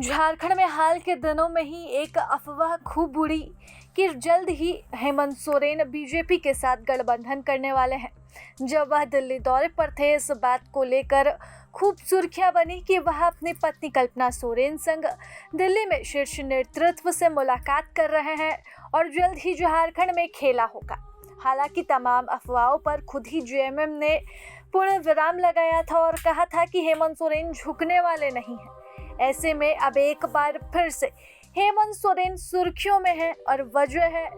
झारखंड में हाल के दिनों में ही एक अफवाह खूब उड़ी कि जल्द ही हेमंत सोरेन बीजेपी के साथ गठबंधन करने वाले हैं। जब वह दिल्ली दौरे पर थे, इस बात को लेकर खूब सुर्खियां बनी कि वह अपनी पत्नी कल्पना सोरेन संग दिल्ली में शीर्ष नेतृत्व से मुलाकात कर रहे हैं और जल्द ही झारखंड में खेला होगा। हालांकि तमाम अफवाहों पर खुद ही जेएमएम ने पूर्ण विराम लगाया था और कहा था कि हेमंत सोरेन झुकने वाले नहीं हैं। ऐसे में अब एक बार फिर से हेमंत सोरेन सुर्खियों में है और वजह है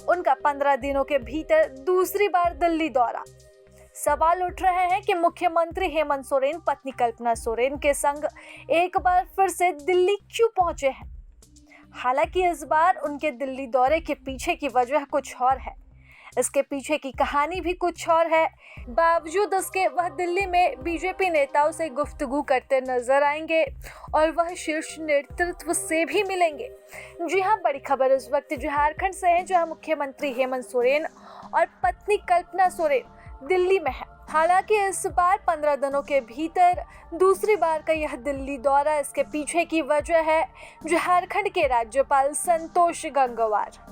उनका 15 दिनों के भीतर दूसरी बार दिल्ली दौरा। सवाल उठ रहे हैं कि मुख्यमंत्री हेमंत सोरेन पत्नी कल्पना सोरेन के संग एक बार फिर से दिल्ली क्यों पहुंचे हैं। हालांकि इस बार उनके दिल्ली दौरे के पीछे की वजह कुछ और है, इसके पीछे की कहानी भी कुछ और है। बावजूद इसके वह दिल्ली में बीजेपी नेताओं से गुफ्तगू करते नजर आएंगे और वह शीर्ष नेतृत्व से भी मिलेंगे। जी हाँ, बड़ी खबर इस वक्त झारखंड से है, जहां मुख्यमंत्री हेमंत सोरेन और पत्नी कल्पना सोरेन दिल्ली में है। हालांकि इस बार 15 दिनों के भीतर दूसरी बार का यह दिल्ली दौरा, इसके पीछे की वजह है झारखंड के राज्यपाल संतोष गंगवार।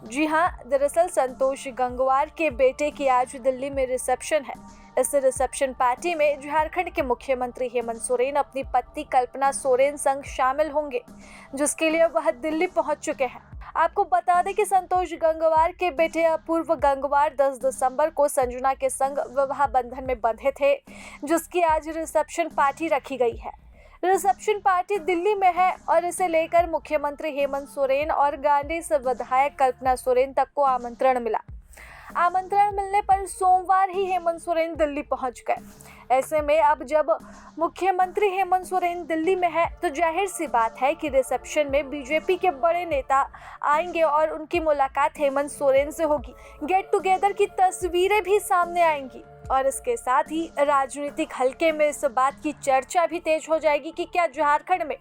जी हाँ, दरअसल संतोष गंगवार के बेटे की आज दिल्ली में रिसेप्शन है। इस रिसेप्शन पार्टी में झारखंड के मुख्यमंत्री हेमंत सोरेन अपनी पत्नी कल्पना सोरेन संग शामिल होंगे, जिसके लिए वह दिल्ली पहुंच चुके हैं। आपको बता दें कि संतोष गंगवार के बेटे अपूर्व गंगवार 10 दिसंबर को संजना के संग विवाह बंधन में बंधे थे, जिसकी आज रिसेप्शन पार्टी रखी गई है। रिसेप्शन पार्टी दिल्ली में है और इसे लेकर मुख्यमंत्री हेमंत सोरेन और गांधी से विधायक कल्पना सोरेन तक को आमंत्रण मिला। आमंत्रण मिलने पर सोमवार ही हेमंत सोरेन दिल्ली पहुंच गए। ऐसे में अब जब मुख्यमंत्री हेमंत सोरेन दिल्ली में है, तो जाहिर सी बात है कि रिसेप्शन में बीजेपी के बड़े नेता आएंगे और उनकी मुलाकात हेमंत सोरेन से होगी। गेट टुगेदर की तस्वीरें भी सामने आएंगी और इसके साथ ही राजनीतिक हलके में इस बात की चर्चा भी तेज हो जाएगी कि क्या झारखंड में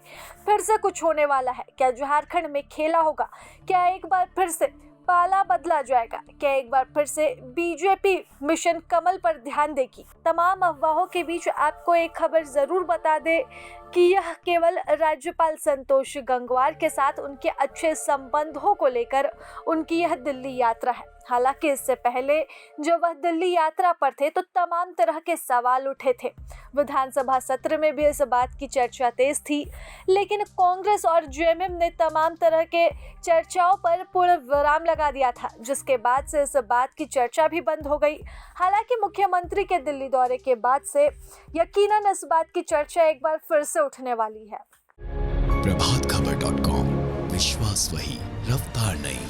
फिर से कुछ होने वाला है, क्या झारखंड में खेला होगा, क्या एक बार फिर से पाला बदला जाएगा, क्या एक बार फिर से बीजेपी मिशन कमल पर ध्यान देगी। तमाम अफवाहों के बीच आपको एक खबर जरूर बता दे कि यह केवल राज्यपाल संतोष गंगवार के साथ उनके अच्छे संबंधों को लेकर उनकी यह दिल्ली यात्रा है। हालांकि इससे पहले जब वह दिल्ली यात्रा पर थे तो तमाम तरह के सवाल उठे थे। विधानसभा सत्र में भी इस बात की चर्चा तेज थी, लेकिन कांग्रेस और जेएमएम ने तमाम तरह के चर्चाओं पर पूर्ण विराम लगा दिया था, जिसके बाद से इस बात की चर्चा भी बंद हो गई। हालांकि मुख्यमंत्री के दिल्ली दौरे के बाद से यकीनन इस बात की चर्चा एक बार फिर से उठने वाली है। प्रभातखबर.com, विश्वास वही, रफ्तार नहीं।